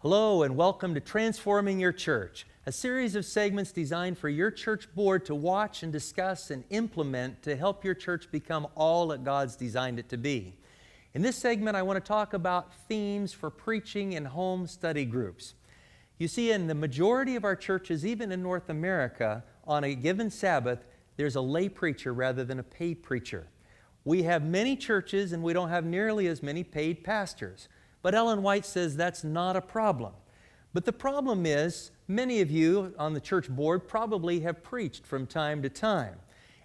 Hello and welcome to Transforming Your Church, a series of segments designed for your church board to watch and discuss and implement to help your church become all that God's designed it to be. In this segment, I want to talk about themes for preaching in home study groups. You see, in the majority of our churches, even in North America, on a given Sabbath, there's a lay preacher rather than a paid preacher. We have many churches and we don't have nearly as many paid pastors. But Ellen White says that's not a problem. But the problem is, many of you on the church board probably have preached from time to time.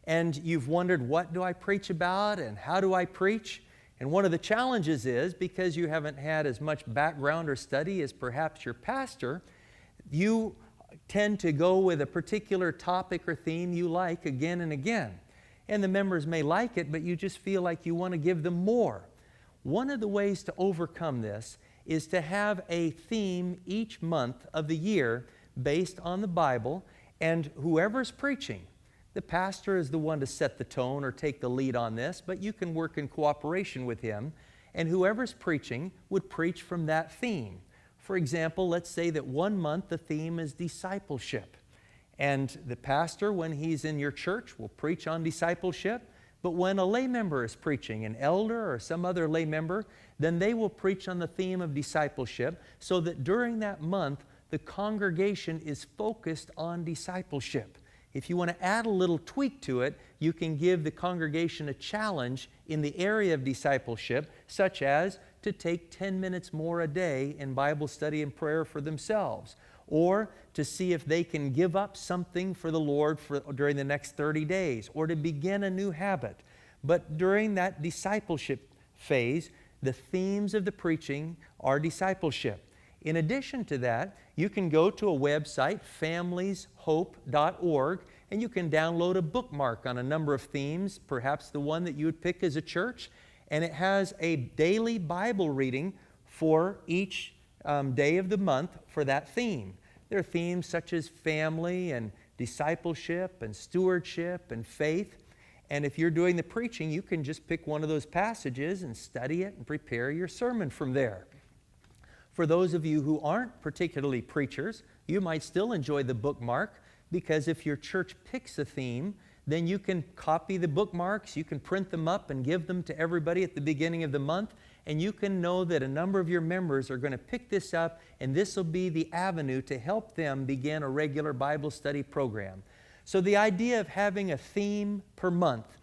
And you've wondered, what do I preach about and how do I preach? And one of the challenges is, because you haven't had as much background or study as perhaps your pastor, you tend to go with a particular topic or theme you like again and again. And the members may like it, but you just feel like you want to give them more. One of the ways to overcome this is to have a theme each month of the year based on the Bible, and whoever's preaching, the pastor is the one to set the tone or take the lead on this, but you can work in cooperation with him, and whoever's preaching would preach from that theme. For example, let's say that one month the theme is discipleship, and the pastor, when he's in your church, will preach on discipleship. But when a lay member is preaching, an elder or some other lay member, then they will preach on the theme of discipleship so that during that month, the congregation is focused on discipleship. If you want to add a little tweak to it, you can give the congregation a challenge in the area of discipleship, such as to take 10 minutes more a day in Bible study and prayer for themselves, or to see if they can give up something for the Lord during the next 30 days, or to begin a new habit. But during that discipleship phase, the themes of the preaching are discipleship. In addition to that, you can go to a website, familieshope.org, and you can download a bookmark on a number of themes, perhaps the one that you would pick as a church, and it has a daily Bible reading for each day of the month for that theme. There are themes such as family and discipleship and stewardship and faith. And if you're doing the preaching, you can just pick one of those passages and study it and prepare your sermon from there. For those of you who aren't particularly preachers, you might still enjoy the bookmark, because if your church picks a theme, then you can copy the bookmarks, you can print them up and give them to everybody at the beginning of the month, and you can know that a number of your members are going to pick this up, and this will be the avenue to help them begin a regular Bible study program. So the idea of having a theme per month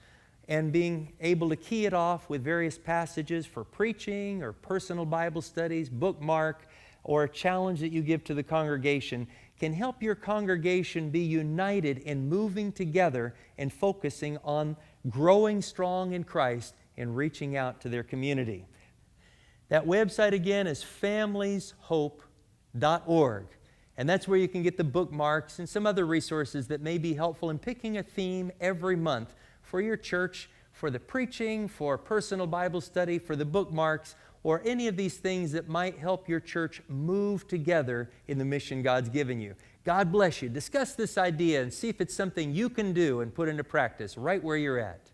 and being able to key it off with various passages for preaching or personal Bible studies, bookmark, or a challenge that you give to the congregation can help your congregation be united in moving together and focusing on growing strong in Christ and reaching out to their community. That website again is familieshope.org. And that's where you can get the bookmarks and some other resources that may be helpful in picking a theme every month for your church, for the preaching, for personal Bible study, for the bookmarks, or any of these things that might help your church move together in the mission God's given you. God bless you. Discuss this idea and see if it's something you can do and put into practice right where you're at.